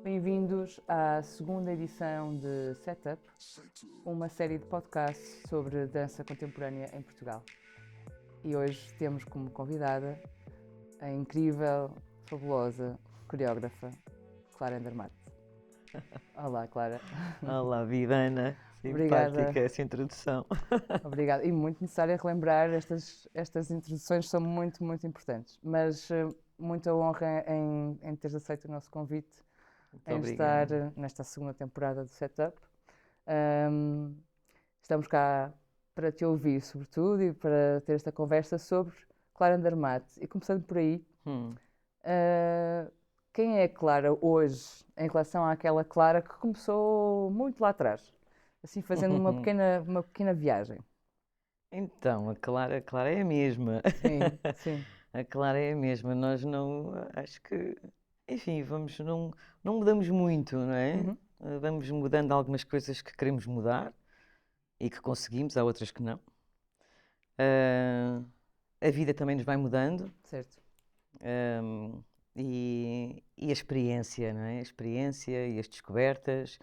Bem-vindos à segunda edição de Setup, uma série de podcasts sobre dança contemporânea em Portugal. E hoje temos como convidada a incrível, fabulosa coreógrafa Clara Andermatt. Olá, Clara. Olá, Vidana. Obrigada. Simpática essa introdução. Obrigada. E muito necessário relembrar, estas introduções são muito importantes. Mas muita honra em teres aceito o nosso convite. Em estar nesta segunda temporada do Setup. Estamos cá para te ouvir, sobretudo, e para ter esta conversa sobre Clara Andermatt. E começando por aí, quem é a Clara hoje em relação àquela Clara que começou muito lá atrás? Assim, fazendo uma pequena viagem. Então, a Clara é a mesma. Sim, sim. A Clara é a mesma. Nós não, acho que, enfim, não mudamos muito, não é? Uhum. Vamos mudando algumas coisas que queremos mudar e que conseguimos, há outras que não. A vida também nos vai mudando. Certo. E a experiência, não é? A experiência e as descobertas.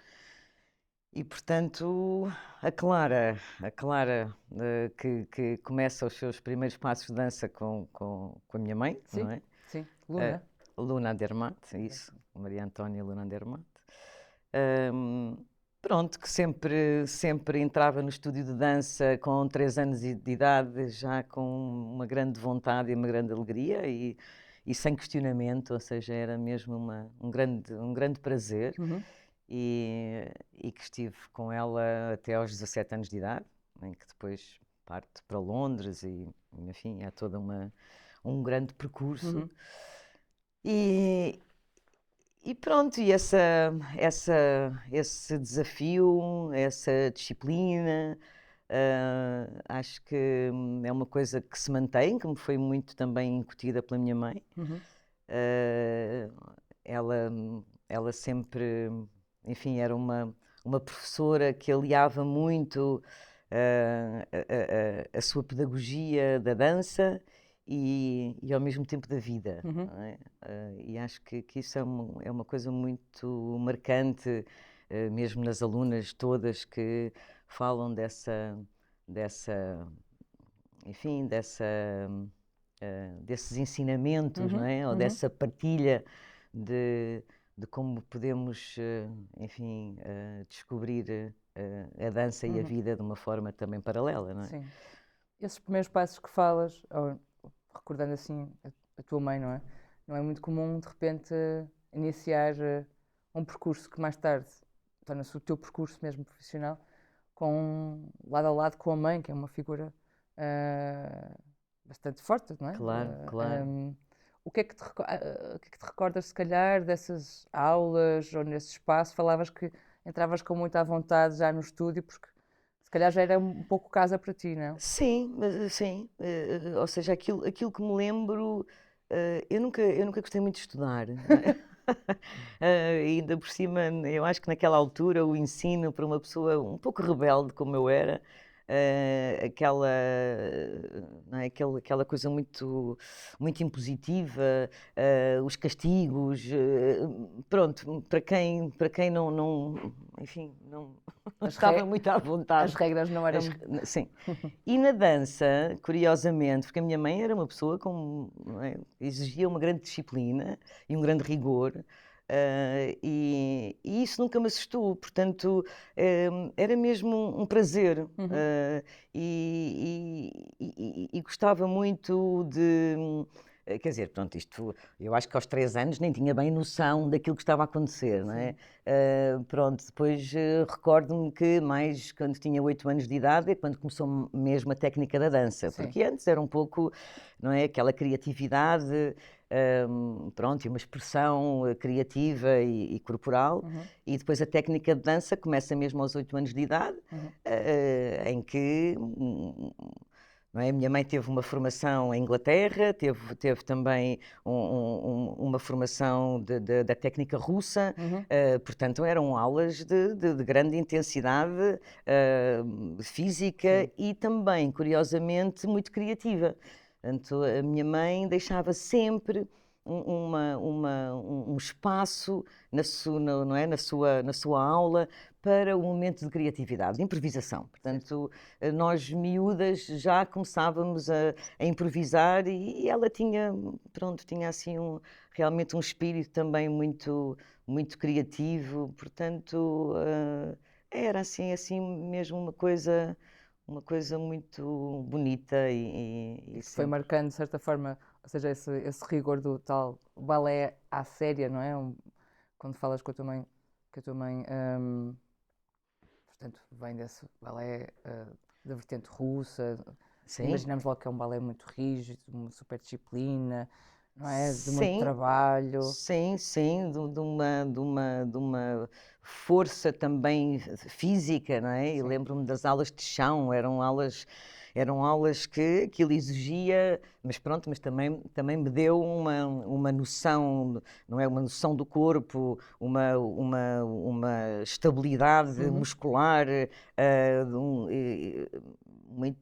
E, portanto, a Clara que começa os seus primeiros passos de dança com a minha mãe, Sim, não é? sim. Luna. Luna Andermatt, isso, Maria Antónia Luna Andermatt. Pronto, que sempre entrava no estúdio de dança com 3 anos de idade, já com uma grande vontade e uma grande alegria e sem questionamento, ou seja, era mesmo um grande prazer. Uhum. E que estive com ela até aos 17 anos de idade, em que depois parte para Londres e, enfim, é todo um grande percurso. Uhum. E pronto, e esse desafio, essa disciplina, acho que é uma coisa que se mantém, que me foi muito também incutida pela minha mãe. Uhum. Ela sempre, enfim, era uma professora que aliava muito a sua pedagogia da dança e ao mesmo tempo da vida. Uhum. Não é? E acho que isso é uma coisa muito marcante, mesmo nas alunas todas que falam enfim, desses ensinamentos, Uhum. não é? Ou Uhum. dessa partilha de como podemos, enfim, descobrir a dança e a vida de uma forma também paralela, não é? Sim. Esses primeiros passos que falas, recordando assim a tua mãe, não é? Não é muito comum, de repente, iniciar um percurso que mais tarde torna-se o teu percurso mesmo profissional, lado a lado com a mãe, que é uma figura bastante forte, não é? Claro. O que é que te recordas, se calhar, dessas aulas ou nesse espaço? Falavas que entravas com muita vontade já no estúdio, porque se calhar já era um pouco casa para ti, não? Sim, sim. Ou seja, aquilo que me lembro, eu nunca gostei muito de estudar. Não é? E ainda por cima, eu acho que naquela altura o ensino para uma pessoa um pouco rebelde como eu era, não é? Aquela coisa muito impositiva, os castigos, pronto, para quem não, enfim, não estava muito à vontade. As regras não eram... Sim. E na dança, curiosamente, porque a minha mãe era uma pessoa não é? Exigia uma grande disciplina e um grande rigor, e isso nunca me assustou, portanto, era mesmo um prazer. E gostava muito de... Quer dizer, pronto, eu acho que aos 3 anos nem tinha bem noção daquilo que estava a acontecer, não é? Pronto, depois recordo-me que mais quando tinha 8 anos de idade é quando começou mesmo a técnica da dança, Sim. porque antes era um pouco, não é? Aquela criatividade, pronto, e uma expressão criativa e corporal, e depois a técnica de dança começa mesmo aos 8 anos de idade, em que não é? A minha mãe teve uma formação em Inglaterra, teve também uma formação da técnica russa, portanto eram aulas de grande intensidade física. Sim. E também, curiosamente, muito criativa. Portanto, a minha mãe deixava sempre um espaço não é? na sua aula para um momento de criatividade, de improvisação. Portanto, nós miúdas já começávamos a improvisar e ela tinha assim realmente um espírito também muito criativo. Portanto, era assim mesmo uma coisa muito bonita e que foi marcando de certa forma, ou seja, esse rigor do tal balé à séria, não é? Quando falas com a tua mãe, portanto, vem desse balé da vertente russa. Sim. Imaginamos logo que é um balé muito rígido, uma super disciplina, não é? De muito trabalho. Sim, de uma força também física, não é? Sim. Eu lembro-me das aulas de chão, eram aulas que aquilo exigia, mas também me deu uma noção, não é? Uma noção do corpo, uma estabilidade muscular,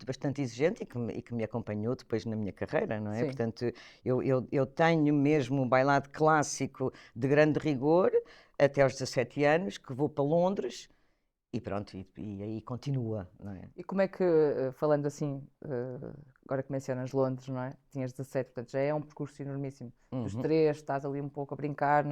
bastante exigente e que me acompanhou depois na minha carreira, não é? Sim. Portanto, eu tenho mesmo um bailado clássico de grande rigor até aos 17 anos, que vou para Londres e pronto, e aí continua, não é? E como é que, falando assim, agora que mencionas Londres, não é? Tinhas 17, portanto já é um percurso enormíssimo. Dos 3, estás ali um pouco a brincar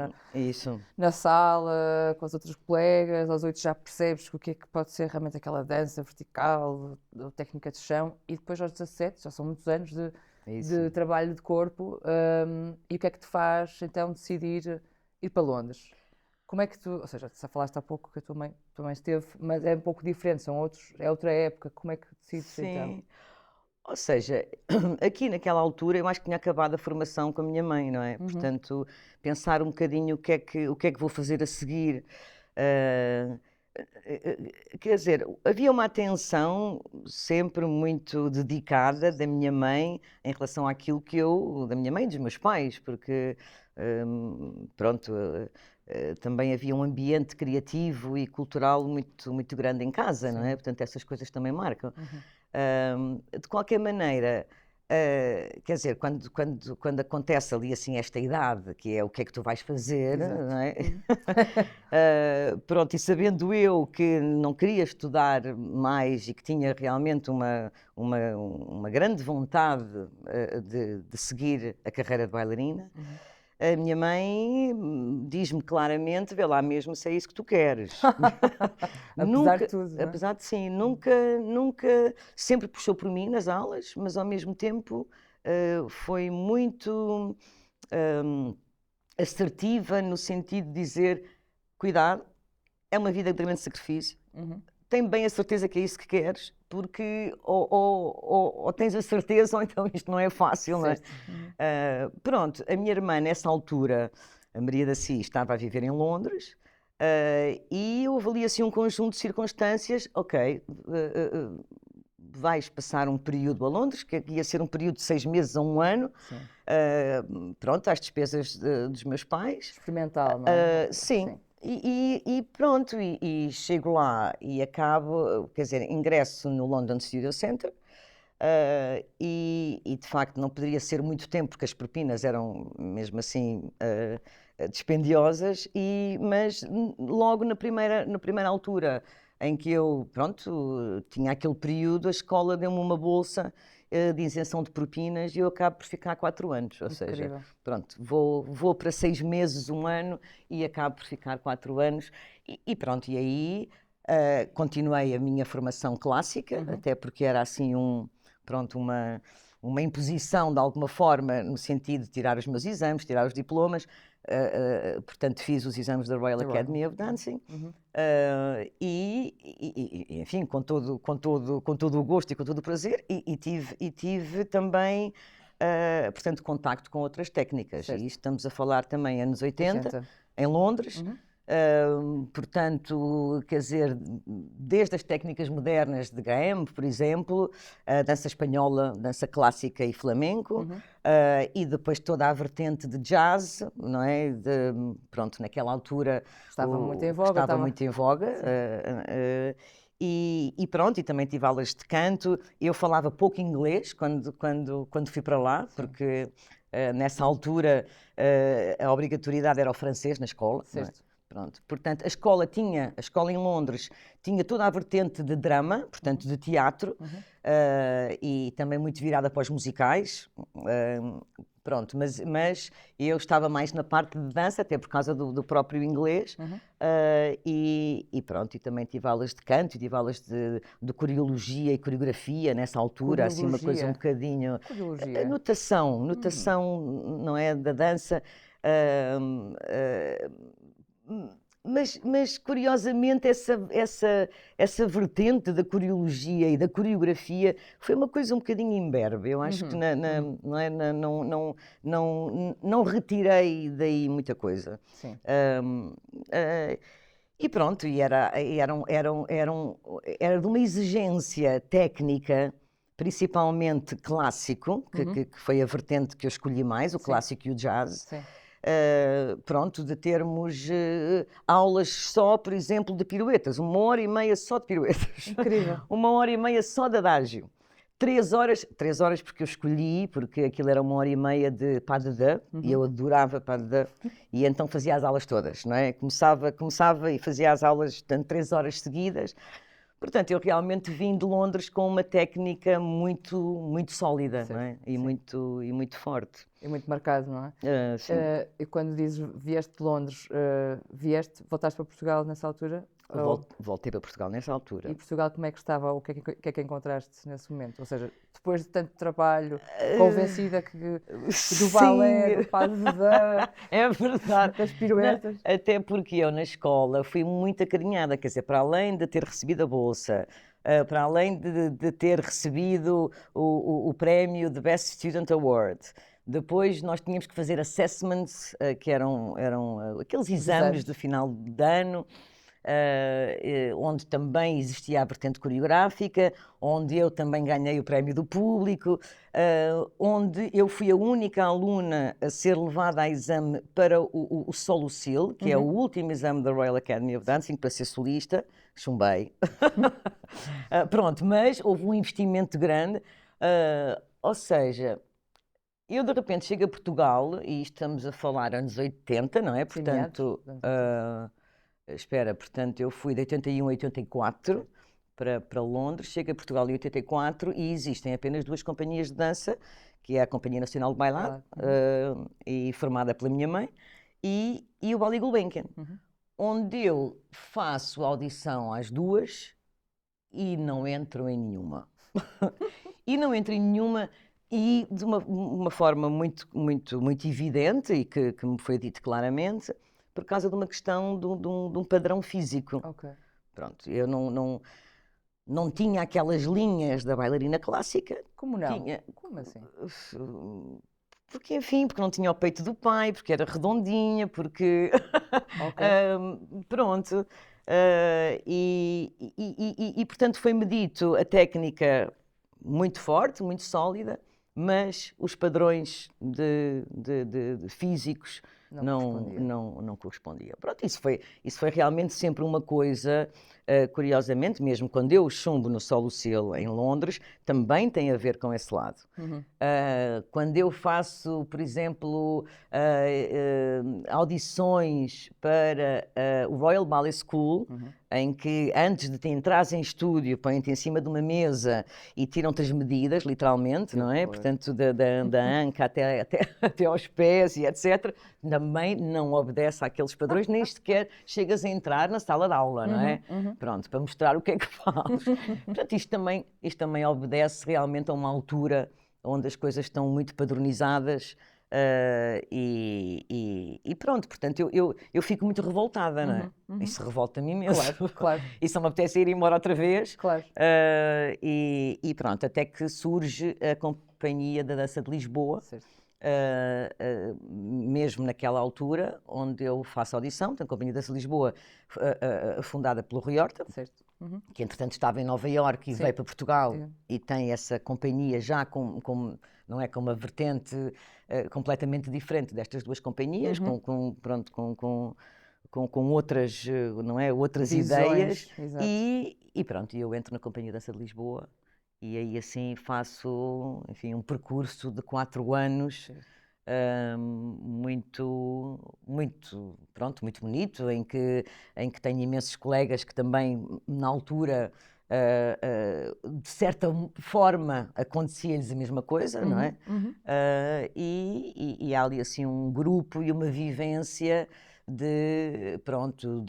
na sala, com os outros colegas, aos 8 já percebes o que é que pode ser realmente aquela dança vertical, ou técnica de chão, e depois aos 17, já são muitos anos de trabalho de corpo, e o que é que te faz então decidir ir para Londres? Como é que tu, ou seja, já falaste há pouco que a tua mãe esteve, mas é um pouco diferente, é outra época, como é que decides então? Ou seja, aqui naquela altura eu acho que tinha acabado a formação com a minha mãe, não é? Portanto, pensar um bocadinho o que é que vou fazer a seguir. Quer dizer, havia uma atenção sempre muito dedicada da minha mãe em relação àquilo da minha mãe e dos meus pais, porque, pronto, também havia um ambiente criativo e cultural muito grande em casa, sim, não é? Portanto, essas coisas também marcam. De qualquer maneira, quer dizer, quando acontece ali assim esta idade, que é o que é que tu vais fazer, não é? Pronto, e sabendo eu que não queria estudar mais e que tinha realmente uma grande vontade de seguir a carreira de bailarina, a minha mãe diz-me claramente, vê lá mesmo se é isso que tu queres. Apesar de tudo, não é? Apesar de sim, nunca, sempre puxou por mim nas aulas, mas ao mesmo tempo foi muito assertiva no sentido de dizer, cuidado, é uma vida de grande sacrifício, tem bem a certeza que é isso que queres, porque ou tens a certeza ou então isto não é fácil, não é? Pronto, a minha irmã nessa altura, a Maria da Cis, estava a viver em Londres e eu avaliei assim um conjunto de circunstâncias, ok, vais passar um período a Londres, que ia ser um período de 6 meses a 1 ano, pronto, às despesas dos meus pais. Experimental, não é? Sim. E pronto, e chego lá e acabo, quer dizer, ingresso no London Studio Center e de facto não poderia ser muito tempo porque as propinas eram mesmo assim dispendiosas, mas logo na primeira altura em que eu, pronto, tinha aquele período, a escola deu-me uma bolsa de isenção de propinas e eu acabo por ficar 4 anos, ou seja, pronto, vou para 6 meses, 1 ano e acabo por ficar 4 anos e pronto, e aí continuei a minha formação clássica, até porque era assim uma imposição de alguma forma, no sentido de tirar os meus exames, tirar os diplomas, portanto fiz os exames da Royal Academy of Dancing enfim, com todo o gosto e com todo o prazer e tive também, portanto, contacto com outras técnicas. Certo. E estamos a falar também anos 80, em Londres, Portanto, quer dizer, desde as técnicas modernas de Gaëm, por exemplo, a dança espanhola, dança clássica e flamenco, e depois toda a vertente de jazz, não é? Pronto, naquela altura Estava muito em voga. estava muito em voga. E pronto, e também tive aulas de canto. Eu falava pouco inglês quando fui para lá, porque nessa altura a obrigatoriedade era o francês na escola. Não é? Pronto. Portanto, a escola em Londres tinha toda a vertente de drama, portanto, de teatro, e também muito virada para os musicais. Pronto, mas eu estava mais na parte de dança, até por causa do próprio inglês, e pronto, e também tive aulas de canto, tive aulas de coreologia e coreografia nessa altura, assim uma coisa um bocadinho... Coreologia? Notação, não é, da dança... Mas curiosamente essa vertente da coreologia e da coreografia foi uma coisa um bocadinho imberbe. Eu acho que não, é, não retirei daí muita coisa. Sim. E pronto, era de uma exigência técnica, principalmente clássico, que foi a vertente que eu escolhi mais, o clássico e o jazz. Sim. Pronto, de termos aulas só, por exemplo, de piruetas, 1h30 só de piruetas. Incrível. 1h30 só de adágio. 3 horas porque eu escolhi, porque aquilo era 1h30 de pas de deux, e eu adorava pas de deux, e então fazia as aulas todas, não é? Começava e fazia as aulas, portanto, 3 horas seguidas. Portanto, eu realmente vim de Londres com uma técnica muito, muito sólida, não é? E muito forte. E muito marcado, não é? Sim. E quando dizes vieste de Londres, voltaste para Portugal nessa altura? Voltei para Portugal nessa altura. E Portugal como é que estava? O que é que encontraste nesse momento? Ou seja, depois de tanto trabalho, convencida que do balé, do pas de deux, é verdade, das piruetas. Não, até porque eu na escola fui muito acarinhada, quer dizer, para além de ter recebido a bolsa, para além de ter recebido o prémio de Best Student Award, depois nós tínhamos que fazer assessments, que eram aqueles exames do final de ano, onde também existia a vertente coreográfica, onde eu também ganhei o prémio do público, onde eu fui a única aluna a ser levada a exame para o Solo-SIL, que é o último exame da Royal Academy of Dancing, para ser solista. Chumbei. Pronto, mas houve um investimento grande, ou seja... Eu, de repente, chego a Portugal, e estamos a falar anos 80, não é? Portanto, portanto, eu fui de 81 a 84 para Londres, chego a Portugal em 84 e existem apenas 2 companhias de dança, que é a Companhia Nacional de Bailado, e formada pela minha mãe, e o Ballet Gulbenkian, onde eu faço audição às 2 e não entro em nenhuma. E de uma forma muito evidente e que me foi dito claramente, por causa de uma questão de um padrão físico. Okay. Pronto, eu não tinha aquelas linhas da bailarina clássica. Como não? Como assim? Porque, enfim, porque não tinha o peito do pai, porque era redondinha, porque... pronto. E, portanto, foi-me dito a técnica muito forte, muito sólida, mas os padrões de físicos não correspondiam. Pronto, isso foi realmente sempre uma coisa, curiosamente, mesmo quando eu chumbo no Solo-SIL em Londres, também tem a ver com esse lado. Quando eu faço, por exemplo, audições para o Royal Ballet School, em que antes de te entrares em estúdio, põem-te em cima de uma mesa e tiram-te as medidas, literalmente, não é? Portanto, da anca até aos pés e etc., também não obedece àqueles padrões, nem sequer chegas a entrar na sala de aula, não é? Pronto, para mostrar o que é que fazes. Portanto, isto também obedece realmente a uma altura onde as coisas estão muito padronizadas, e pronto, portanto, eu fico muito revoltada, não é? Isso revolta-me imenso. Claro. E só me apetece ir embora outra vez. Claro. E pronto, até que surge a Companhia da Dança de Lisboa, mesmo naquela altura, onde eu faço audição, tem a Companhia da Dança de Lisboa, fundada pelo Rui Horta, Certo. que entretanto estava em Nova Iorque e Sim. veio para Portugal Sim. e tem essa companhia já não é, com uma vertente completamente diferente destas duas companhias, pronto, com outras, não é, outras ideias. Visões, exato. E pronto, eu entro na Companhia de Dança de Lisboa e aí assim faço, enfim, um percurso de 4 anos. Sim. Pronto, muito bonito, em que tenho imensos colegas que também, na altura, de certa forma, acontecia-lhes a mesma coisa, não é? E há ali assim um grupo e uma vivência de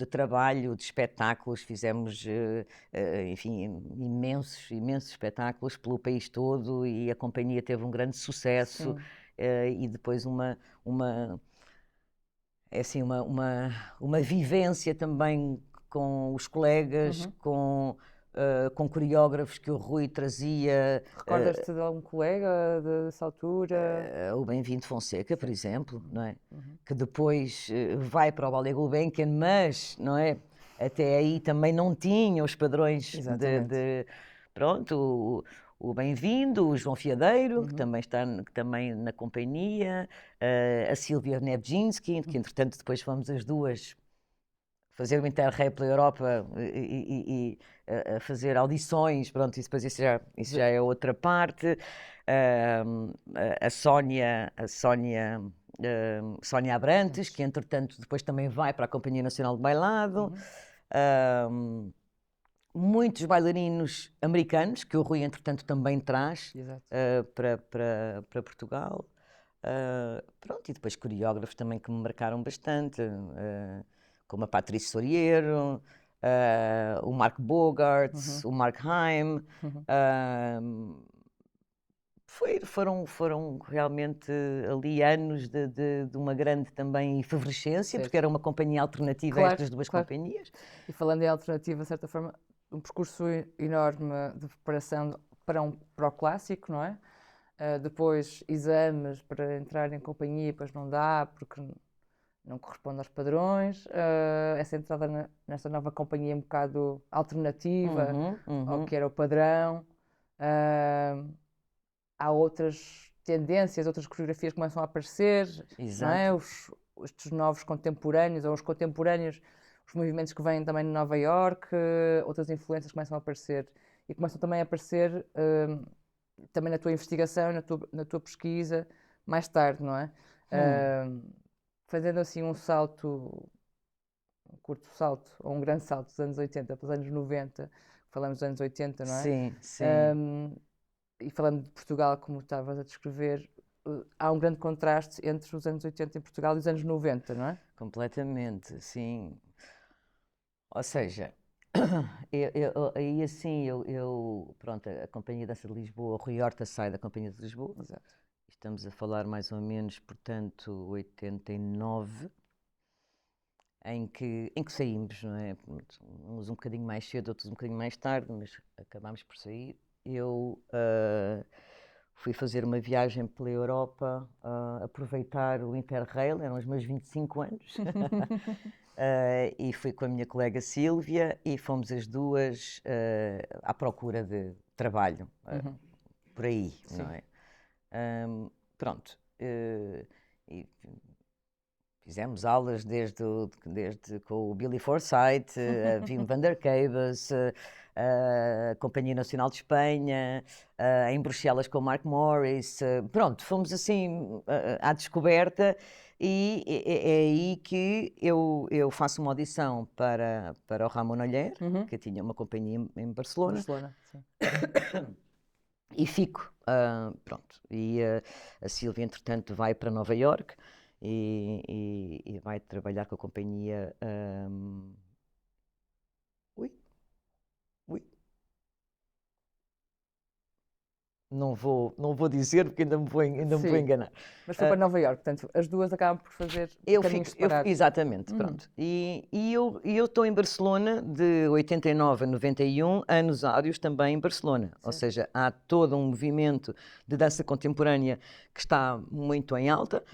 trabalho, de espetáculos. Fizemos, enfim, imensos espetáculos pelo país todo e a companhia teve um grande sucesso. E depois é assim, uma vivência também com os colegas, com coreógrafos que o Rui trazia. Recordas-te de algum colega dessa altura? O Bem-vindo Fonseca, por exemplo, não é? Que depois vai para o Ballet Gulbenkian, mas, não é? Até aí também não tinha os padrões pronto, o Bem-vindo, o João Fiadeiro, que também está na companhia, a Sílvia Nebzinski, que entretanto depois fomos as duas fazer o Interrail pela Europa e a fazer audições, pronto, e depois isso já é outra parte. A Sónia Abrantes, que entretanto depois também vai para a Companhia Nacional de Bailado. Muitos bailarinos americanos, que o Rui entretanto também traz para Portugal. Pronto, e depois coreógrafos também que me marcaram bastante, como a Patrícia Soriero, o Mark Bogart, o Mark Haim. Foram realmente ali anos de uma grande também efervescência, porque era uma companhia alternativa a estas duas companhias. E falando em alternativa, de certa forma, um percurso enorme de preparação para o clássico, não é? Depois exames para entrar em companhia, depois não dá, porque não corresponde aos padrões. Essa entrada nesta nova companhia é um bocado alternativa ao que era o padrão. Há outras tendências, outras coreografias que começam a aparecer, não é? Estes novos contemporâneos, ou os contemporâneos, os movimentos que vêm também de Nova Iorque, outras influências começam a aparecer e começam também a aparecer também na tua investigação, na tua pesquisa, mais tarde, não é? Fazendo assim um curto salto, ou um grande salto dos anos 80 para os anos 90, falamos dos anos 80, não é? Sim. E falando de Portugal, como estavas a descrever, há um grande contraste entre os anos 80 em Portugal e os anos 90, não é? Completamente, sim. Ou seja, aí assim, pronto, a Companhia de Dança de Lisboa, o Rui Horta sai da Companhia de Lisboa. Exato. Estamos a falar mais ou menos, portanto, 89, em que saímos, não é? Uns um bocadinho mais cedo, outros um bocadinho mais tarde, mas acabámos por sair. Eu fui fazer uma viagem pela Europa, aproveitar o Interrail, eram os meus 25 anos, e fui com a minha colega Sílvia e fomos as duas à procura de trabalho, por aí, não é? Pronto, e fizemos aulas desde com o Billy Forsyth, a Wim van der Keyves, a Companhia Nacional de Espanha, em Bruxelas com o Mark Morris. Pronto, fomos assim à descoberta e é aí que eu faço uma audição para o Ramon Oller, que tinha uma companhia em Barcelona. Sim. E fico, pronto. E a Sílvia, entretanto, vai para Nova Iorque e vai trabalhar com a companhia. Ui. não vou dizer porque ainda me vou Sim. enganar. Mas foi para Nova Iorque, portanto, as duas acabam por fazer caminhos separados. Exatamente, pronto. E eu estou em Barcelona de 89 a 91, anos áureos também em Barcelona. Ou seja, há todo um movimento de dança contemporânea que está muito em alta.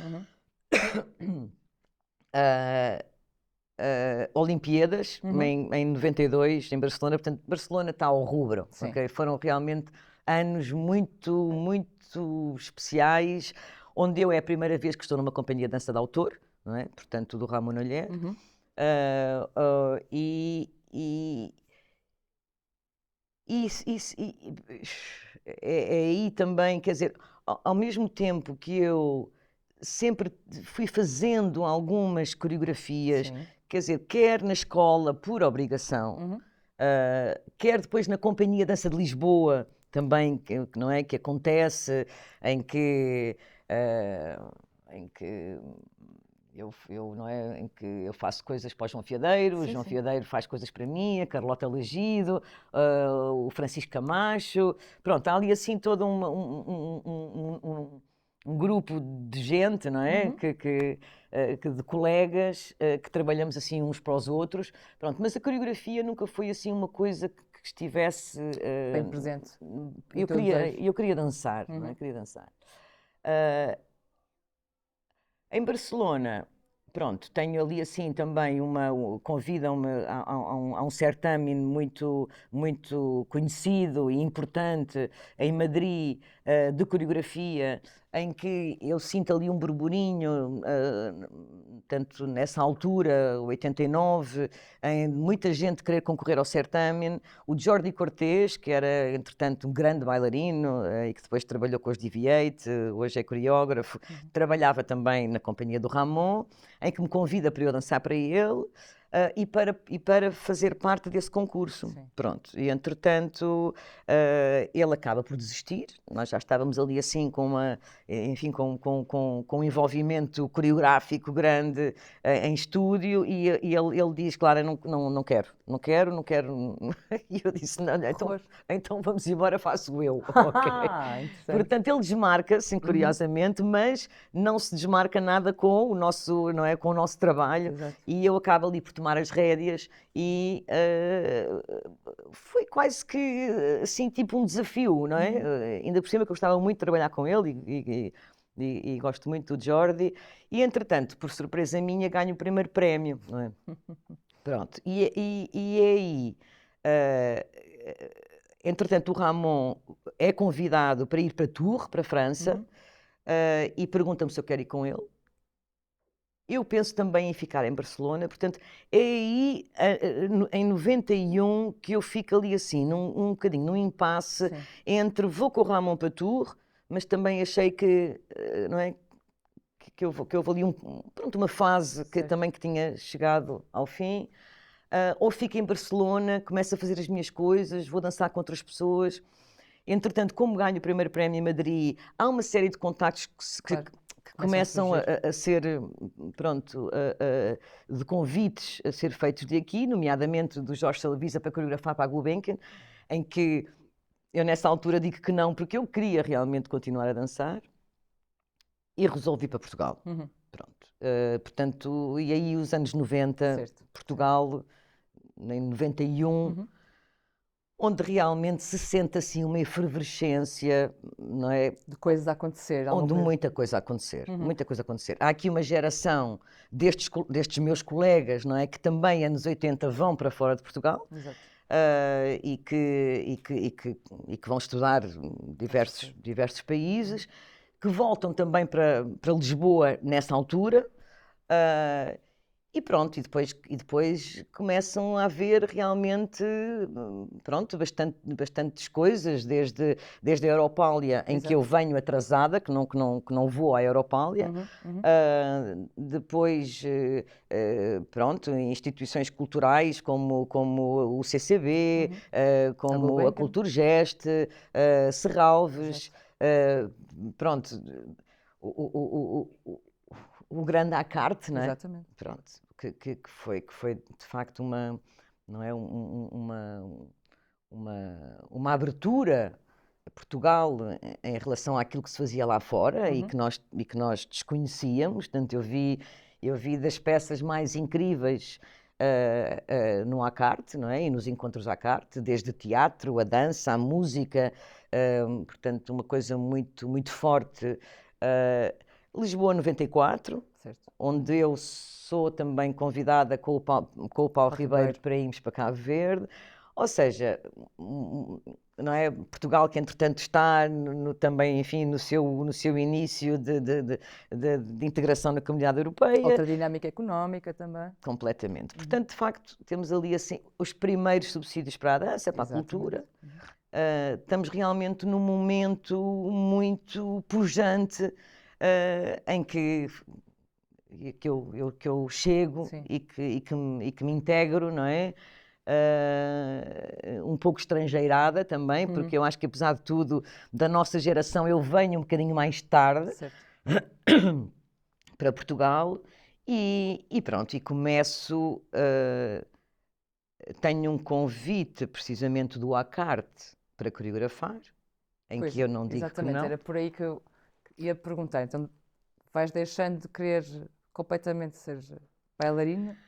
Olimpíadas em 92 em Barcelona, portanto Barcelona está ao rubro, okay? Foram realmente anos muito especiais, onde eu é a primeira vez que estou numa companhia de dança de autor, não é? Portanto do Ramon Oller, é aí também, quer dizer, ao mesmo tempo que eu sempre fui fazendo algumas coreografias, quer dizer, quer na escola por obrigação, quer depois na Companhia de Dança de Lisboa também, não é, que acontece, em que não é, em que eu faço coisas para o João Fiadeiro, o João Fiadeiro faz coisas para mim, a Carlota Legido, o Francisco Camacho, pronto, há ali assim todo um grupo de gente, não é? Que de colegas que trabalhamos assim uns para os outros, pronto, mas a coreografia nunca foi assim uma coisa que estivesse bem presente. Eu queria dançar, não é? Queria dançar. Em Barcelona, pronto, tenho ali assim também convidam-me a um certame muito conhecido e importante em Madrid, de coreografia, em que eu sinto ali um burburinho, tanto nessa altura, 89, em muita gente querer concorrer ao certame. O Jordi Cortés, que era, entretanto, um grande bailarino e que depois trabalhou com os Deviate, hoje é coreógrafo, trabalhava também na companhia do Ramon, em que me convida para eu dançar para ele e para fazer parte desse concurso. Pronto, e entretanto ele acaba por desistir, nós já estávamos ali assim com um envolvimento coreográfico grande em estúdio e ele diz, claro, não quero. E eu disse, não, então vamos embora, faço eu. Okay? Portanto, ele desmarca-se, curiosamente, mas não se desmarca nada com o nosso, não é, com o nosso trabalho. Exato. E eu acabo ali por tomar as rédeas e foi quase que assim, tipo um desafio, não é? Ainda por cima que eu gostava muito de trabalhar com ele e gosto muito do Jordi, e entretanto, por surpresa minha, ganho o primeiro prémio, não é? Pronto, e aí, entretanto, o Ramon é convidado para ir para Tours, para a França, e pergunta-me se eu quero ir com ele. Eu penso também em ficar em Barcelona, portanto, é aí, em 91, que eu fico ali assim, um bocadinho num impasse entre vou com o Ramon para Tours, mas também achei que, não é, que houve ali uma fase que também que tinha chegado ao fim, ou fico em Barcelona, começo a fazer as minhas coisas, vou dançar com outras pessoas. Entretanto, como ganho o primeiro prémio em Madrid, há uma série de contactos que começam a ser, pronto, de convites a ser feitos de aqui, nomeadamente do Jorge Salavisa para coreografar para a Gulbenkian, em que eu nessa altura digo que não, porque eu queria realmente continuar a dançar e resolvi ir para Portugal. Pronto. Portanto, e aí os anos 90, Portugal, em 91, onde realmente se sente assim uma efervescência, não é? De coisas a acontecer. Onde muita coisa a acontecer, muita coisa a acontecer. Há aqui uma geração destes meus colegas, não é? Que também anos 80 vão para fora de Portugal. Exato. E que vão estudar diversos países, que voltam também para Lisboa nessa altura. E pronto, e depois começam a haver realmente, pronto, bastantes coisas, desde a Europália, em que eu venho atrasada, que não vou à Europália, depois, pronto, instituições culturais como o CCB, como a Culturgest, Serralves, pronto, o grande à carte, não é? Exatamente. Pronto, que foi de facto não é, uma abertura Portugal em relação àquilo que se fazia lá fora e Uhum. que nós desconhecíamos. Portanto, eu vi das peças mais incríveis no à carte, não é? E nos encontros à carte, desde o teatro, a dança, a música, portanto, uma coisa muito, muito forte. Lisboa 94, Certo. onde eu sou também convidada com com o Paulo Ribeiro Ribeiro. para irmos para Cabo Verde. Ou seja, não é? Portugal que entretanto está também, enfim, no seu início de integração na comunidade europeia. Outra dinâmica económica também. Completamente. Portanto, de facto, temos ali assim os primeiros subsídios para a dança, para a Exatamente. cultura. Estamos realmente num momento muito pujante em que eu chego Sim. e que me integro, não é? Um pouco estrangeirada também, porque eu acho que apesar de tudo, da nossa geração, eu venho um bocadinho mais tarde Certo. para Portugal e pronto, e começo, tenho um convite precisamente do Acarte para coreografar, em Pois, que eu não digo que exatamente, não. era por aí que eu ia perguntar. Então, vais deixando de querer completamente ser bailarina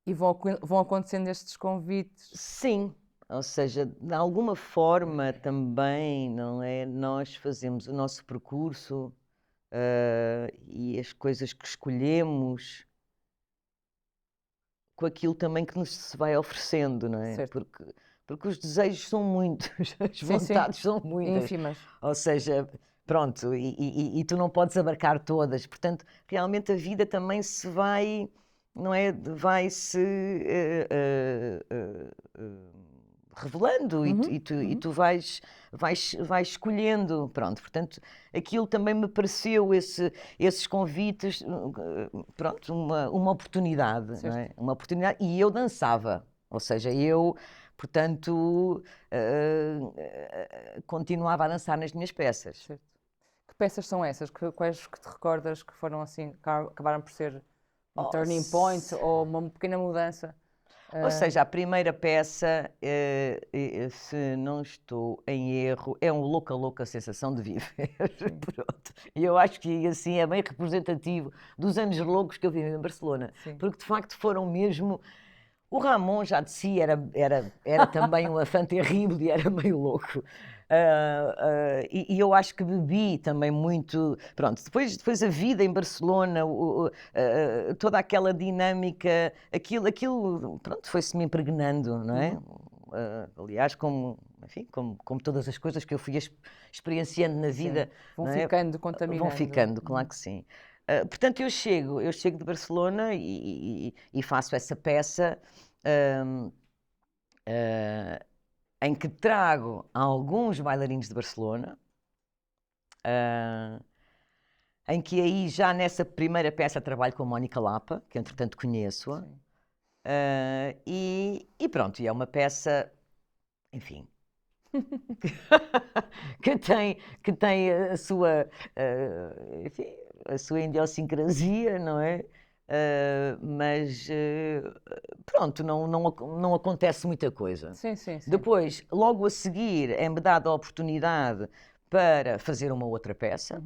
e vão acontecendo estes convites. Sim, ou seja, de alguma forma também, não é? Nós fazemos o nosso percurso e as coisas que escolhemos com aquilo também que nos se vai oferecendo, não é? Certo. Porque os desejos são muitos, as Sim, sim. vontades são muitas. Ínfimas. Ou seja, pronto, e tu não podes abarcar todas. Portanto, realmente a vida também se vai, não é? Vai-se revelando e tu vais escolhendo. Pronto, portanto, aquilo também me pareceu, esses convites, pronto, uma oportunidade, não Certo. é? Uma oportunidade. E eu dançava, ou seja, eu. Portanto, continuava a dançar nas minhas peças. Certo. Que peças são essas? Quais que te recordas que foram assim, acabaram por ser um turning point ou uma pequena mudança? Ou seja, a primeira peça, se não estou em erro, é um louca, louca sensação de viver. Pronto. E eu acho que assim é bem representativo dos anos loucos que eu vivi em Barcelona. Sim. Porque de facto foram mesmo. O Ramon já de si era também um afã terrível e era meio louco. E eu acho que bebi também muito. Pronto, depois a vida em Barcelona, toda aquela dinâmica, aquilo pronto, foi-se me impregnando, não é? Aliás, enfim, como todas as coisas que eu fui experienciando na vida. Vão não é? ficando contaminando. Vão ficando, claro que sim. Portanto, eu chego de Barcelona e faço essa peça em que trago alguns bailarinos de Barcelona, em que aí já nessa primeira peça trabalho com a Mónica Lapa, que entretanto conheço-a, Sim. e pronto, e é uma peça, enfim, que tem a sua, enfim, a sua idiosincrasia, não é? Mas pronto, não acontece muita coisa. Sim, sim, sim. Depois, logo a seguir, é-me dada a oportunidade para fazer uma outra peça,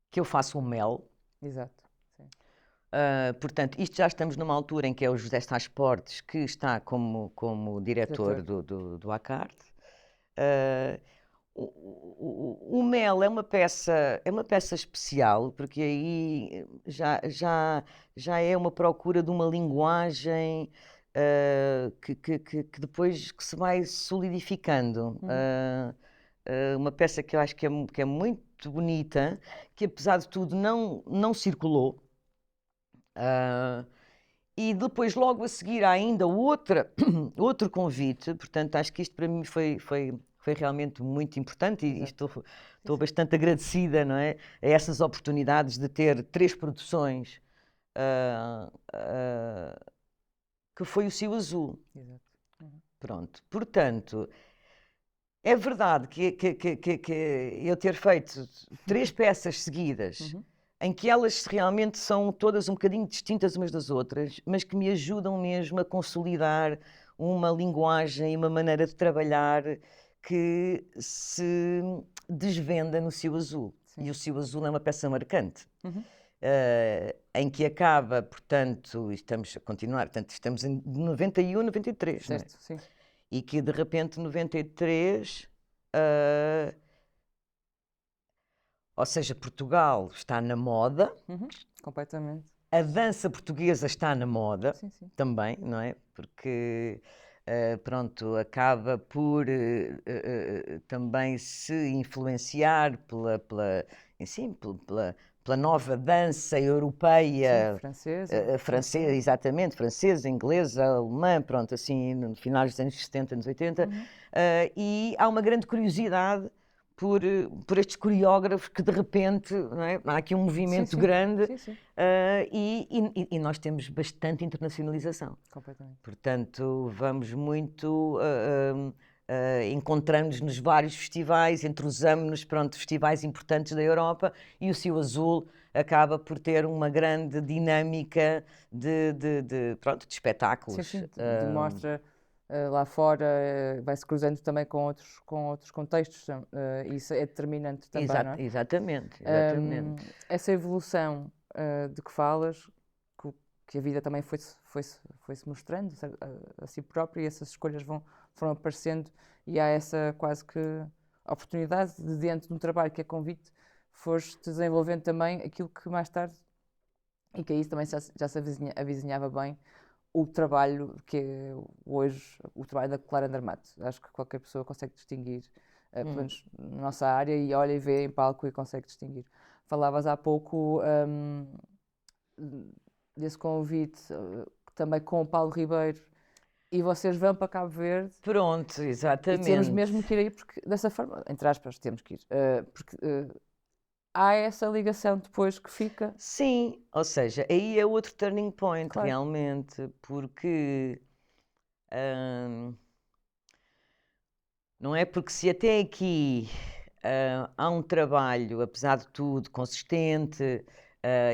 que eu faço um Mel. Exato. Sim. Portanto, isto já estamos numa altura em que é o José Sá Esportes que está como diretor do Acarte. O Mel é uma peça especial, porque aí já é uma procura de uma linguagem que depois que se vai solidificando. Uma peça que eu acho que é muito bonita, que apesar de tudo não circulou. E depois, logo a seguir, há ainda outro convite, portanto, acho que isto para mim foi realmente muito importante e estou bastante agradecida, não é, a essas oportunidades de ter 3 produções, que foi o Cio Azul. Exato. Pronto, portanto, é verdade que eu ter feito 3 peças seguidas, em que elas realmente são todas um bocadinho distintas umas das outras, mas que me ajudam mesmo a consolidar uma linguagem e uma maneira de trabalhar que se desvenda no Cio Azul. Sim. E o Cio Azul é uma peça marcante, Uhum. em que acaba, portanto, estamos a continuar, portanto, estamos em 91, 93, não é? Certo, sim. E que de repente 93, ou seja, Portugal está na moda, Uhum. Completamente. a dança portuguesa está na moda Sim, sim. também, não é? Porque, pronto, acaba por também se influenciar pela nova dança europeia, Sim, francesa. francesa, exatamente, francesa, inglesa, alemã, pronto, assim, no finais dos anos 70, anos 80, Uhum. e há uma grande curiosidade por estes coreógrafos que de repente, não é? Há aqui um movimento Sim, sim. grande, Sim, sim. e nós temos bastante internacionalização. Completamente. Portanto, vamos muito, encontramos-nos nos vários festivais, entrosamos-nos, pronto, festivais importantes da Europa, e o Cio Azul acaba por ter uma grande dinâmica pronto, de Sim, espetáculos. sim. Demonstra lá fora, vai-se cruzando também com outros contextos. Isso é determinante também, não é? Exatamente, exatamente. Essa evolução de que falas, que a vida também foi-se mostrando a si própria, e essas escolhas foram aparecendo, e há essa quase que oportunidade de, dentro de um trabalho que é convite, foste desenvolvendo também aquilo que mais tarde, e que aí também já se avizinhava bem, o trabalho que é hoje o trabalho da Clara Andermatt. Acho que qualquer pessoa consegue distinguir, pelo menos na nossa área, e olha e vê em palco e consegue distinguir. Falavas há pouco desse convite também com o Paulo Ribeiro, e vocês vão para Cabo Verde. Pronto, E temos exatamente. mesmo que ir aí, porque dessa forma, entre aspas, temos que ir. Porque há essa ligação depois que fica. Sim, ou seja, aí é outro turning point, Claro. realmente, porque não é? Porque se até aqui há um trabalho, apesar de tudo, consistente,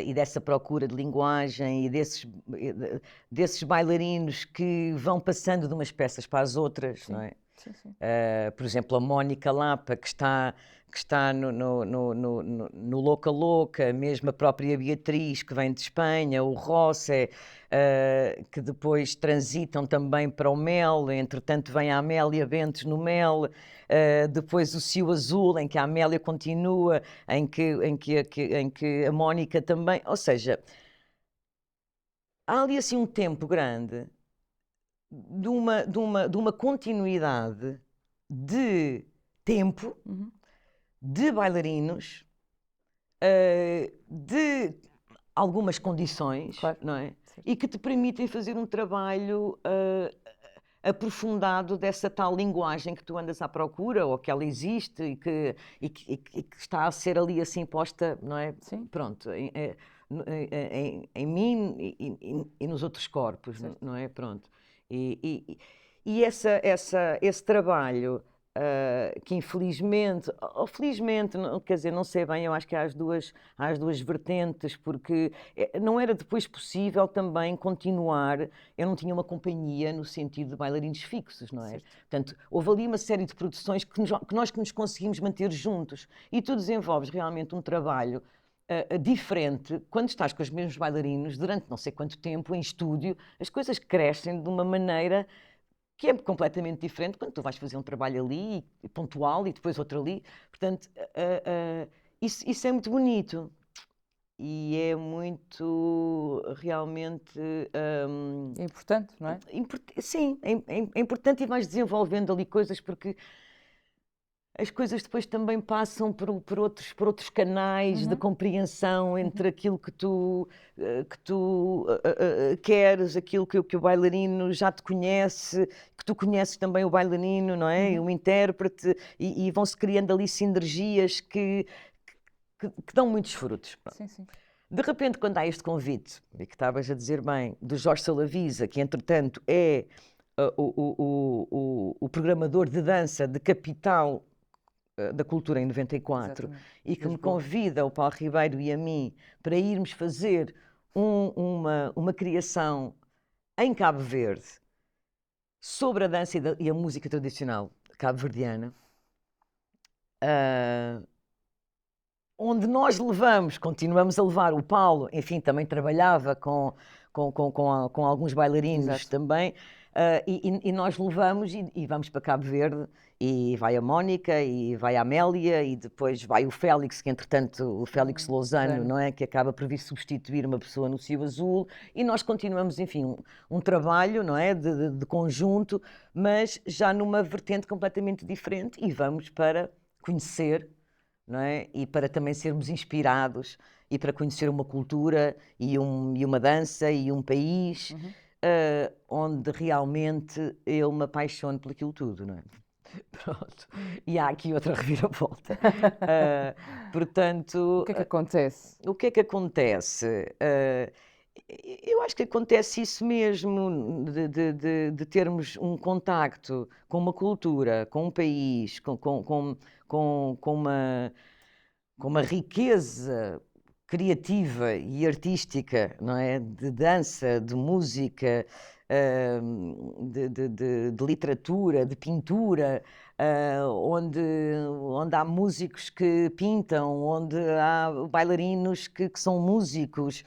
e dessa procura de linguagem e desses bailarinos que vão passando de umas peças para as outras, Sim, não é? sim, sim. Por exemplo, a Mónica Lapa, que está no Louca Louca, mesmo a própria Beatriz, que vem de Espanha, o Rosé, que depois transitam também para o Mel, entretanto vem a Amélia Bentes no Mel, depois o Cio Azul, em que a Amélia continua, em que a Mónica também, ou seja, há ali assim um tempo grande de uma continuidade de tempo, de bailarinos, de algumas condições, Claro. não é? Certo. E que te permitem fazer um trabalho aprofundado dessa tal linguagem que tu andas à procura, ou que ela existe e que está a ser ali assim posta, não é? Sim. Pronto, em mim e nos outros corpos, Certo. não é? Pronto. E esse trabalho, que infelizmente, ou felizmente, não, quer dizer, não sei bem, eu acho que há as duas vertentes, porque não era depois possível também continuar, eu não tinha uma companhia no sentido de bailarinos fixos, não é? Certo. Portanto, houve ali uma série de produções que nós nos conseguimos manter juntos, e tu desenvolves realmente um trabalho diferente quando estás com os mesmos bailarinos durante não sei quanto tempo em estúdio. As coisas crescem de uma maneira que é completamente diferente quando tu vais fazer um trabalho ali, pontual, e depois outro ali. Portanto, isso é muito bonito. E é muito, realmente... É importante, não é? sim, é importante, e vais desenvolvendo ali coisas, porque as coisas depois também passam por outros canais de compreensão entre aquilo que tu queres, aquilo que o bailarino já te conhece, que tu conheces também o bailarino, não é? O intérprete, e vão-se criando ali sinergias que dão muitos frutos. Pronto. Sim, sim. De repente, quando há este convite, e que estavas a dizer bem, do Jorge Salavisa, que entretanto é o programador de dança de capital da Cultura em 94, Exatamente. e que me Lisboa. convida, o Paulo Ribeiro e a mim, para irmos fazer uma criação em Cabo Verde sobre a dança e a música tradicional cabo-verdiana, onde nós continuamos a levar, o Paulo, enfim, também trabalhava com alguns bailarinos. Exato. Também, e nós levamos e vamos para Cabo Verde, e vai a Mónica, e vai a Amélia, e depois vai o Félix, que entretanto, o Félix Lozano, não é? Que acaba por vir substituir uma pessoa no Cio Azul, e nós continuamos, enfim, um trabalho, não é? De conjunto, mas já numa vertente completamente diferente, e vamos para conhecer, não é? E para também sermos inspirados, e para conhecer uma cultura, e uma dança, e um país, onde realmente eu me apaixono por aquilo tudo, não é? Pronto. E há aqui outra reviravolta. Portanto, O que é que acontece? o que é que acontece? Eu acho que acontece isso mesmo, de termos um contacto com uma cultura, com um país, com uma riqueza criativa e artística, não é? De dança, de música, de literatura, de pintura, onde há músicos que pintam, onde há bailarinos que são músicos.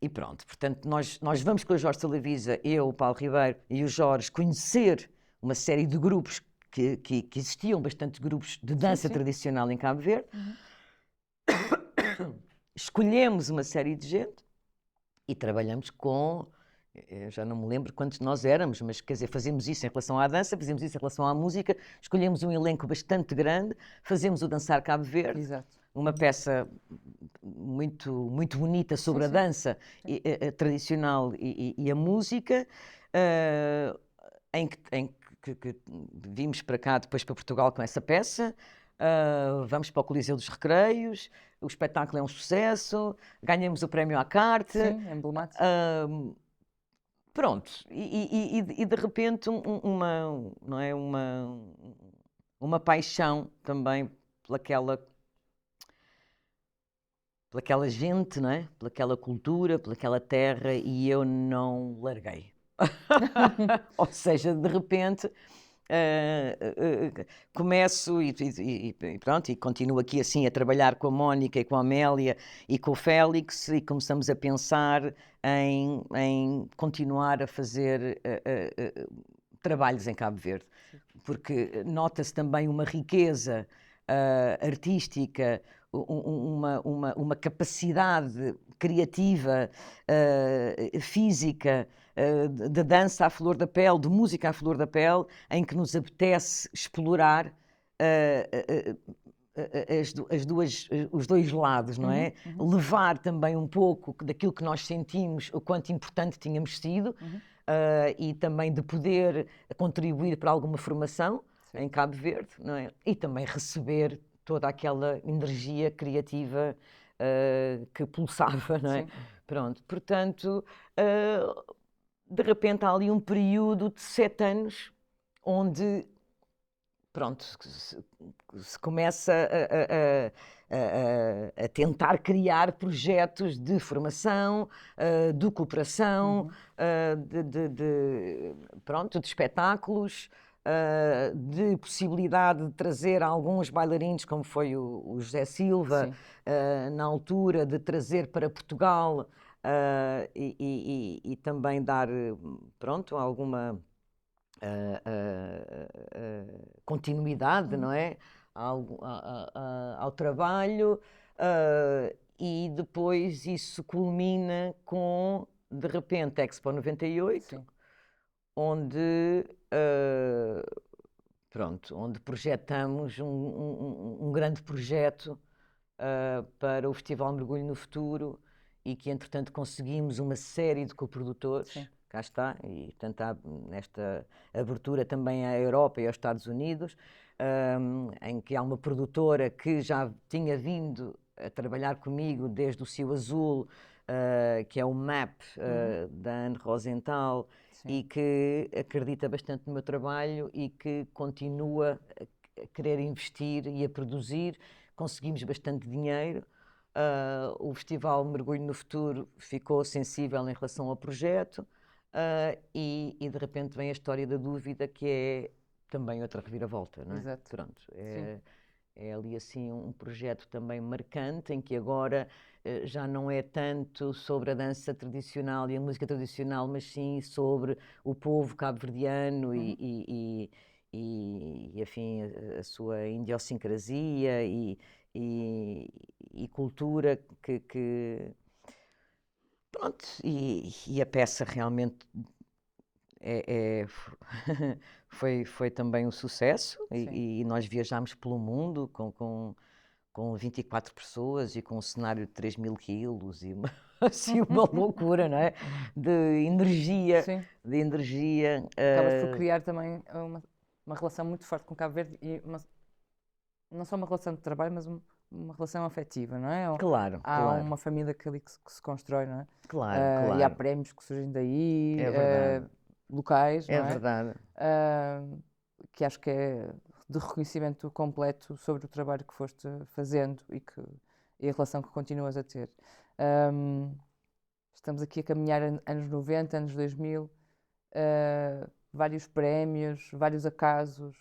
E pronto, portanto, nós vamos com o Jorge Salavisa, eu, o Paulo Ribeiro e o Jorge, conhecer uma série de grupos que existiam, bastantes grupos de dança tradicional em Cabo Verde. Escolhemos uma série de gente e trabalhamos com, eu já não me lembro quantos nós éramos, mas quer dizer, fazemos isso em relação à dança, fazemos isso em relação à música, escolhemos um elenco bastante grande, fazemos o Dançar Cabo Verde. Exato. Uma peça muito, muito bonita sobre a dança tradicional e a música, em que vimos para cá, depois para Portugal com essa peça. Vamos para o Coliseu dos Recreios, o espetáculo é um sucesso, ganhamos o prémio à carte. Sim, emblemático. Pronto, e de repente não é? Uma paixão também pelaquela gente, não é? Pelaquela cultura, pelaquela terra, e eu não larguei. Ou seja, de repente começo e pronto, e continuo aqui assim a trabalhar com a Mónica e com a Amélia e com o Félix, e começamos a pensar em continuar a fazer trabalhos em Cabo Verde, porque nota-se também uma riqueza artística, uma capacidade criativa, física, de dança à flor da pele, de música à flor da pele, em que nos apetece explorar os dois lados, não é? Levar também um pouco daquilo que nós sentimos, o quanto importante tínhamos sido, e também de poder contribuir para alguma formação em Cabo Verde, não é? E também receber toda aquela energia criativa que pulsava, não é? Sim. Pronto, portanto, de repente há ali um período de 7 anos onde, pronto, se começa a tentar criar projetos de formação, de cooperação, pronto, de espetáculos, de possibilidade de trazer alguns bailarinos, como foi o José Silva, na altura, de trazer para Portugal, e também dar, pronto, alguma continuidade, não é? Ao trabalho, e depois isso culmina com, de repente, Expo 98, sim, onde onde projetamos um grande projeto para o Festival Mergulho no Futuro, e que entretanto conseguimos uma série de coprodutores. Sim. Cá está, e portanto há nesta abertura também à Europa e aos Estados Unidos, em que há uma produtora que já tinha vindo a trabalhar comigo desde o Cio Azul, que é o MAP, da Anne Rosenthal. Sim. E que acredita bastante no meu trabalho e que continua a querer investir e a produzir. Conseguimos bastante dinheiro. O Festival Mergulho no Futuro ficou sensível em relação ao projeto. e de repente vem a história da dúvida, que é também outra reviravolta, não é? Exato. Pronto, é ali assim um projeto também marcante, em que agora já não é tanto sobre a dança tradicional e a música tradicional, mas sim sobre o povo cabo-verdiano e afim, a sua idiosincrasia e cultura pronto, e a peça realmente é, foi também um sucesso e nós viajámos pelo mundo com 24 pessoas e com um cenário de 3.000 quilos e assim, uma loucura, não é? De energia, Sim. de energia. Acabas por criar também uma relação muito forte com Cabo Verde e não só uma relação de trabalho, mas uma relação afetiva, não é? Claro, Há claro. uma família que ali que se constrói, não é? Claro, E há claro. prémios que surgem daí, É verdade. locais, É não é? verdade. Que acho que é de reconhecimento completo sobre o trabalho que foste fazendo e a relação que continuas a ter. Estamos aqui a caminhar anos 90, anos 2000, vários prémios, vários acasos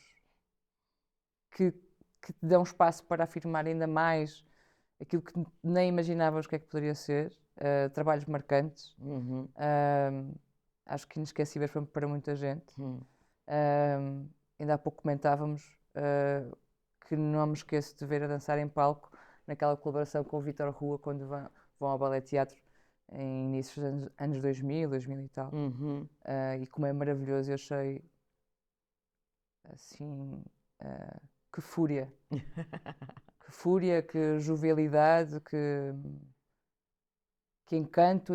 que te dão espaço para afirmar ainda mais aquilo que nem imaginavas o que é que poderia ser, trabalhos marcantes, acho que inesquecíveis para muita gente. Ainda há pouco comentávamos que não me esqueço de ver a dançar em palco naquela colaboração com o Vítor Rua quando vão ao Ballet Teatro em inícios dos anos 2000, 2000 e tal. E como é maravilhoso, eu achei assim, que fúria. Que fúria, que jovialidade, que encanto,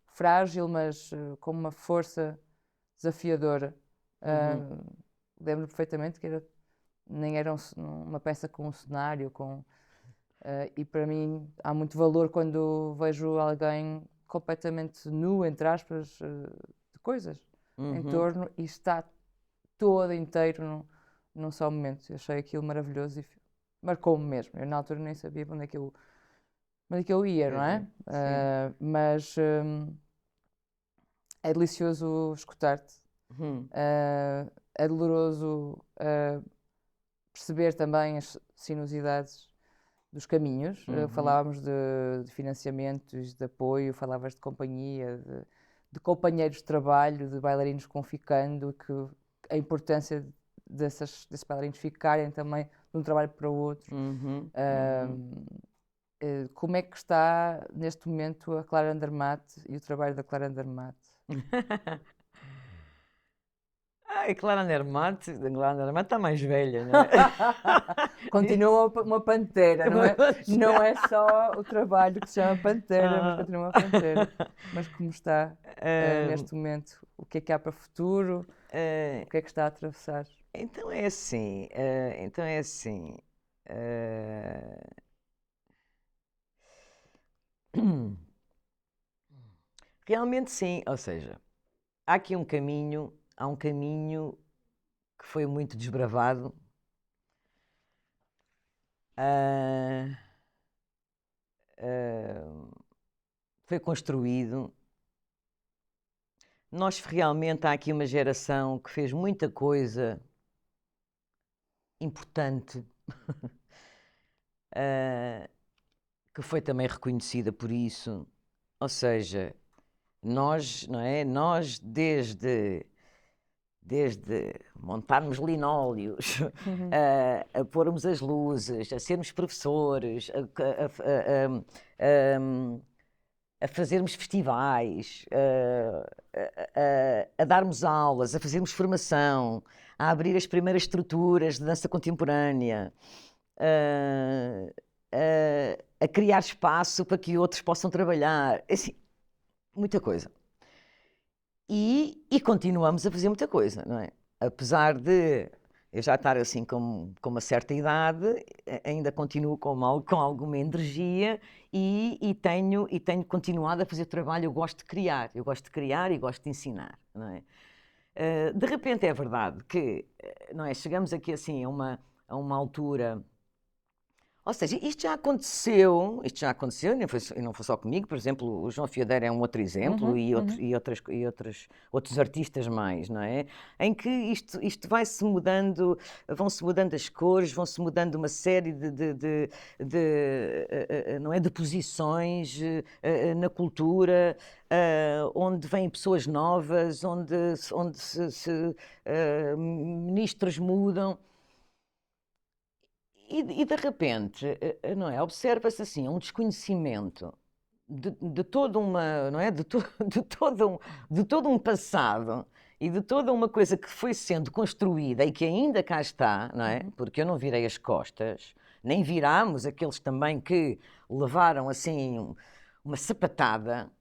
frágil, mas com uma força desafiadora. Lembro perfeitamente que nem era uma peça com um cenário, e para mim há muito valor quando vejo alguém completamente nu, entre aspas, de coisas em torno e está todo inteiro num só momento. Eu achei aquilo maravilhoso e marcou-me mesmo. Eu na altura nem sabia para onde é que eu ia, não é? Mas é delicioso escutar-te. É doloroso perceber também as sinuosidades dos caminhos. Falávamos de financiamentos, de apoio, falavas de companhia, de companheiros de trabalho, de bailarinos que vão ficando, que a importância desses bailarinos ficarem também de um trabalho para o outro. Como é que está neste momento a Clara Andermatt e o trabalho da Clara Andermatt? A Clara Andermatt está mais velha, não é? Continua uma pantera, não é? Não é só o trabalho que se chama pantera, mas continua uma pantera. Mas como está neste momento? O que é que há para o futuro? O que é que está a atravessar? Então é assim, realmente sim, ou seja, há aqui um caminho, que foi muito desbravado, foi construído. Nós realmente há aqui uma geração que fez muita coisa importante, que foi também reconhecida por isso. Ou seja, nós, não é? Nós desde montarmos linóleos, a pormos as luzes, a sermos professores, a fazermos festivais, a darmos aulas, a fazermos formação, a abrir as primeiras estruturas de dança contemporânea, a criar espaço para que outros possam trabalhar, assim, muita coisa. E continuamos a fazer muita coisa, não é? Apesar de eu já estar assim com uma certa idade, ainda continuo com alguma energia e tenho continuado a fazer trabalho. Eu gosto de criar e gosto de ensinar, não é? De repente é verdade que, não é? Chegamos aqui assim a uma altura Ou seja, isto já aconteceu, e não foi só comigo, por exemplo, o João Fiadeiro é um outro exemplo, outros artistas mais, não é? Em que isto vai-se mudando, vão-se mudando as cores, vão-se mudando uma série não é, de posições na cultura, onde vêm pessoas novas, onde ministros mudam. E de repente, não é? Observa-se assim um desconhecimento de toda uma, não é? De todo um passado e de toda uma coisa que foi sendo construída e que ainda cá está, não é? Porque eu não virei as costas, nem virámos aqueles também que levaram assim uma sapatada,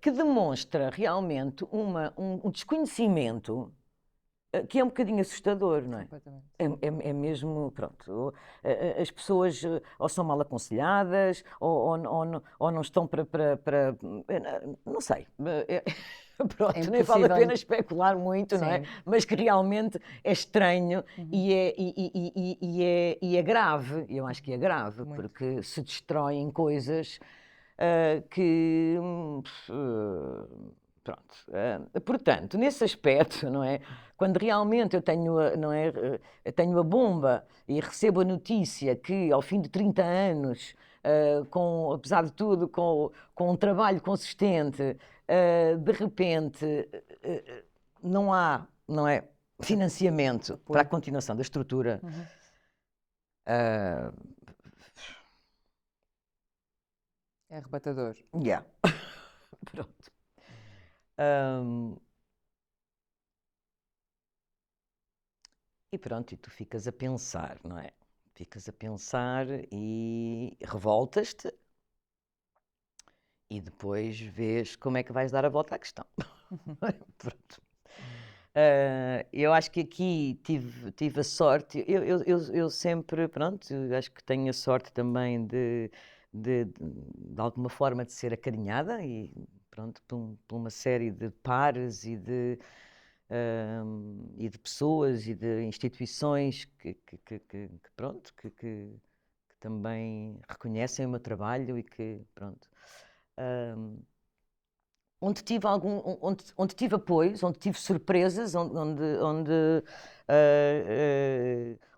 que demonstra realmente um desconhecimento que é um bocadinho assustador, não é? Completamente. É mesmo, pronto, as pessoas ou são mal aconselhadas ou não estão para, não sei, pronto, nem vale a pena especular muito, não é? Mas que realmente é estranho e é grave, eu acho que é grave, porque se destroem coisas que... Pronto. Portanto, nesse aspecto, não é? Quando realmente eu tenho, não é, eu tenho a bomba e recebo a notícia que ao fim de 30 anos, apesar de tudo, com um trabalho consistente, de repente não há, não é, financiamento para a continuação da estrutura. É arrebatador. Yeah. Pronto. E pronto, e tu ficas a pensar, não é? Ficas a pensar e revoltas-te e depois vês como é que vais dar a volta à questão. Pronto. Eu acho que aqui tive a sorte, eu sempre, pronto, acho que tenho a sorte também de alguma forma de ser acarinhada e pronto, por uma série de pares e de pessoas e de instituições que também reconhecem o meu trabalho e que, pronto, onde tive apoios, onde tive surpresas, onde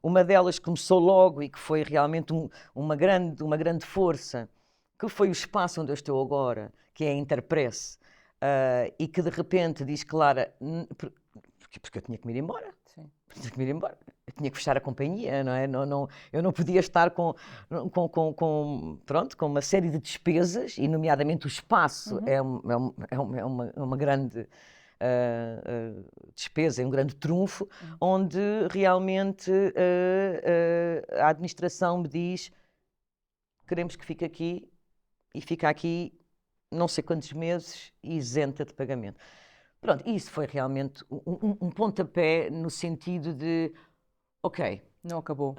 uma delas começou logo e que foi realmente uma grande força, que foi o espaço onde eu estou agora, que é a Interpress, e que de repente diz Clara, porque eu tinha que me ir embora. Sim. Tinha que me ir embora. Eu tinha que fechar a companhia, não é? Eu não podia estar com uma série de despesas, e nomeadamente o espaço é uma grande despesa, é um grande trunfo, onde realmente a administração me diz: queremos que fique aqui, e fica aqui não sei quantos meses isenta de pagamento. Pronto, isso foi realmente um pontapé no sentido de, ok. Não acabou.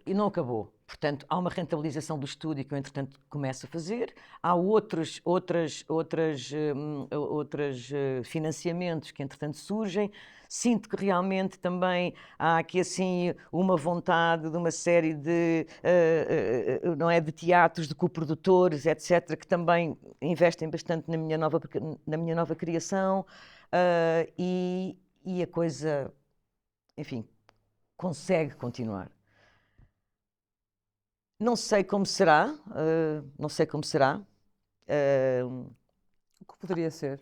E não acabou. Portanto, há uma rentabilização do estúdio que eu, entretanto, começo a fazer. Há outros financiamentos que, entretanto, surgem. Sinto que realmente também há aqui, assim, uma vontade de uma série não é, de teatros, de coprodutores, etc., que também investem bastante na minha nova criação. E a coisa, enfim, consegue continuar. Não sei como será, não sei como será. O que poderia ser?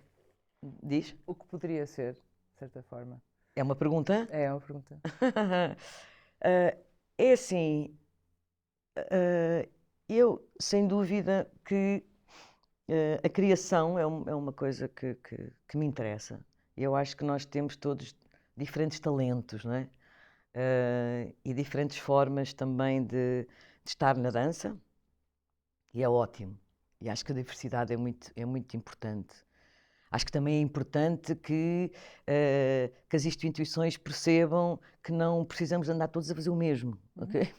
Diz? O que poderia ser, de certa forma? É uma pergunta? É uma pergunta. É assim, eu, sem dúvida, que a criação é uma coisa que me interessa. Eu acho que nós temos todos diferentes talentos, não é? E diferentes formas também de estar na dança, e é ótimo. E acho que a diversidade é muito importante. Acho que também é importante que as instituições percebam que não precisamos andar todos a fazer o mesmo, ok?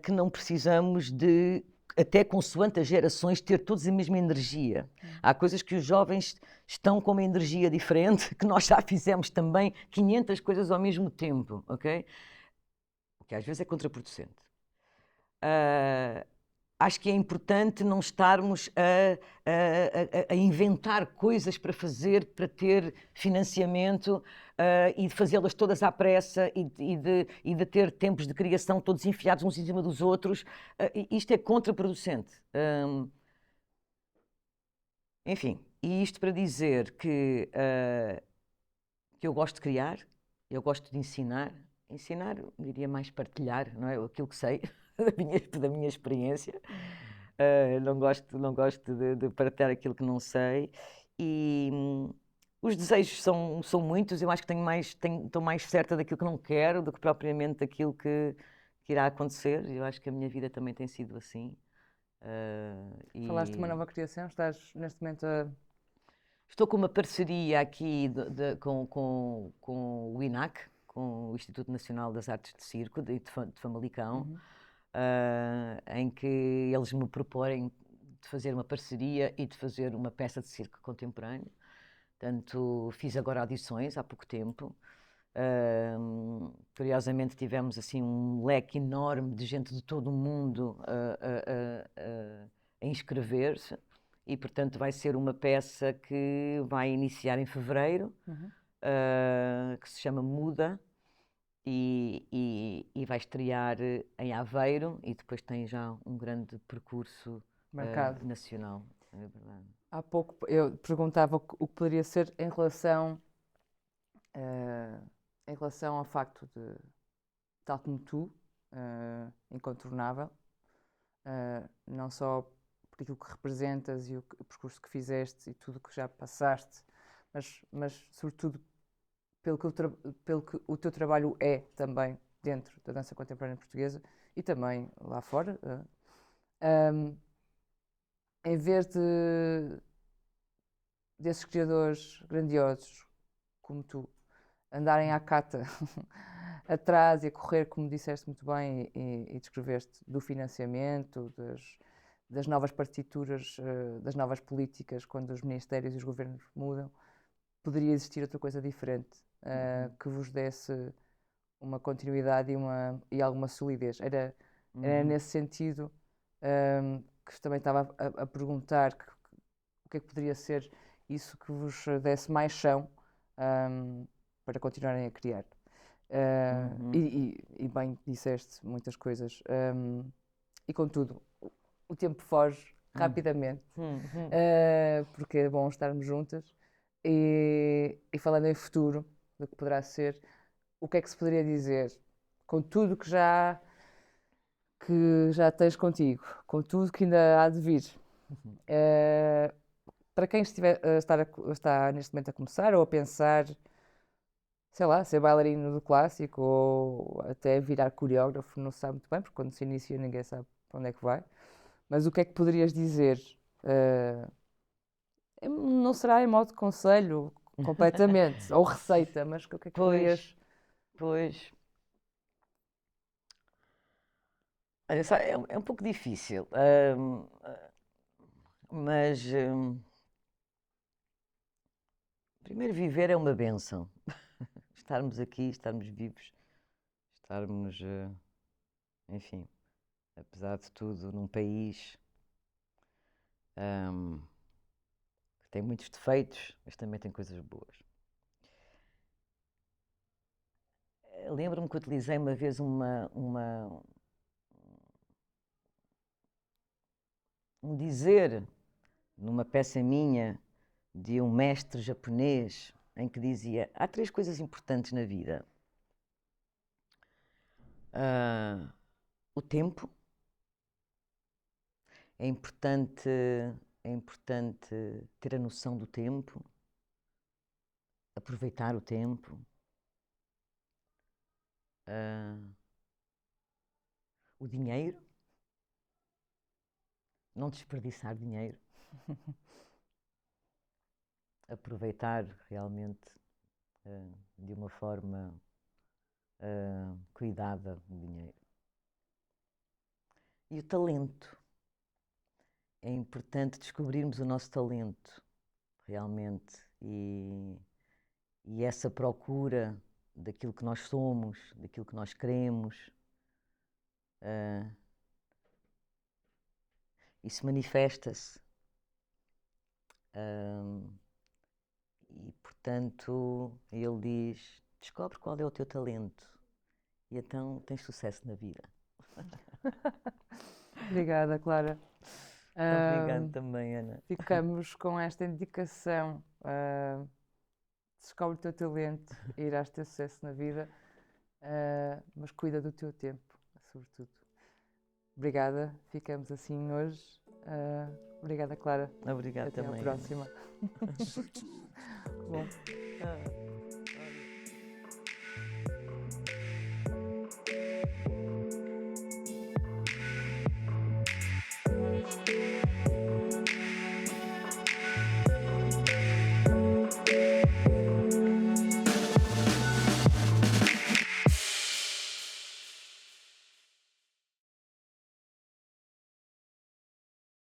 Que não precisamos de, até consoante as gerações, ter todos a mesma energia. Há coisas que os jovens estão com uma energia diferente, que nós já fizemos também 500 coisas ao mesmo tempo, ok? O que às vezes é contraproducente. Acho que é importante não estarmos a inventar coisas para fazer, para ter financiamento e de fazê-las todas à pressa e de ter tempos de criação todos enfiados uns em cima dos outros. Isto é contraproducente. Enfim, e isto para dizer que eu gosto de criar, eu gosto de ensinar. Ensinar, diria mais partilhar, não é? Aquilo que sei da minha experiência. Não gosto de partilhar aquilo que não sei. E os desejos são muitos. Eu acho que estou mais certa daquilo que não quero do que propriamente daquilo que irá acontecer. Eu acho que a minha vida também tem sido assim. Falaste de uma nova criação, estás neste momento a... Estou com uma parceria aqui com o INAC, com o Instituto Nacional das Artes de Circo, de Famalicão, em que eles me propõem de fazer uma parceria e de fazer uma peça de circo contemporâneo. Portanto, fiz agora audições há pouco tempo. Curiosamente tivemos assim um leque enorme de gente de todo o mundo a inscrever-se. E, portanto, vai ser uma peça que vai iniciar em fevereiro, que se chama Muda, e vai estrear em Aveiro, e depois tem já um grande percurso nacional. É verdade. Há pouco eu perguntava o que poderia ser em relação ao facto de, tal como tu, incontornável, não só por aquilo que representas e o percurso que fizeste e tudo o que já passaste, mas sobretudo pelo que o teu trabalho é também dentro da dança contemporânea portuguesa e também lá fora. Em vez desses criadores grandiosos como tu andarem à cata atrás e a correr, como disseste muito bem e descreveste, do financiamento, das novas partituras, das novas políticas, quando os ministérios e os governos mudam, poderia existir outra coisa diferente que vos desse uma continuidade e alguma solidez. Era nesse sentido que também estava a perguntar o que é que poderia ser isso que vos desse mais chão para continuarem a criar. E bem disseste muitas coisas. E contudo, o tempo foge rapidamente, porque é bom estarmos juntas. E falando em futuro, do que poderá ser, o que é que se poderia dizer com tudo que já tens contigo, com tudo que ainda há de vir? Para quem está neste momento a começar ou a pensar, sei lá, ser bailarino do clássico ou até virar coreógrafo, não sabe muito bem, porque quando se inicia ninguém sabe para onde é que vai. Mas o que é que poderias dizer? Não será em modo de conselho completamente, ou receita, mas o que é que poderias... Pois. Olha, é um pouco difícil, mas primeiro viver é uma bênção. Estarmos aqui, estarmos vivos, estarmos, enfim, apesar de tudo, num país que tem muitos defeitos, mas também tem coisas boas. Lembro-me que utilizei uma vez um dizer numa peça minha de um mestre japonês em que dizia: há 3 coisas importantes na vida. O tempo. É importante ter a noção do tempo, aproveitar o tempo. O dinheiro. Não desperdiçar dinheiro. Aproveitar realmente de uma forma cuidada o dinheiro. E o talento. É importante descobrirmos o nosso talento, realmente, e essa procura daquilo que nós somos, daquilo que nós queremos, isso manifesta-se. E, portanto, ele diz: descobre qual é o teu talento e então tens sucesso na vida. Obrigada, Clara. Obrigado também, Ana. Ficamos com esta indicação. Descobre o teu talento e irás ter sucesso na vida, mas cuida do teu tempo, sobretudo. Obrigada, ficamos assim hoje. Obrigada, Clara. Obrigado Até também, à próxima. Bom. Ana.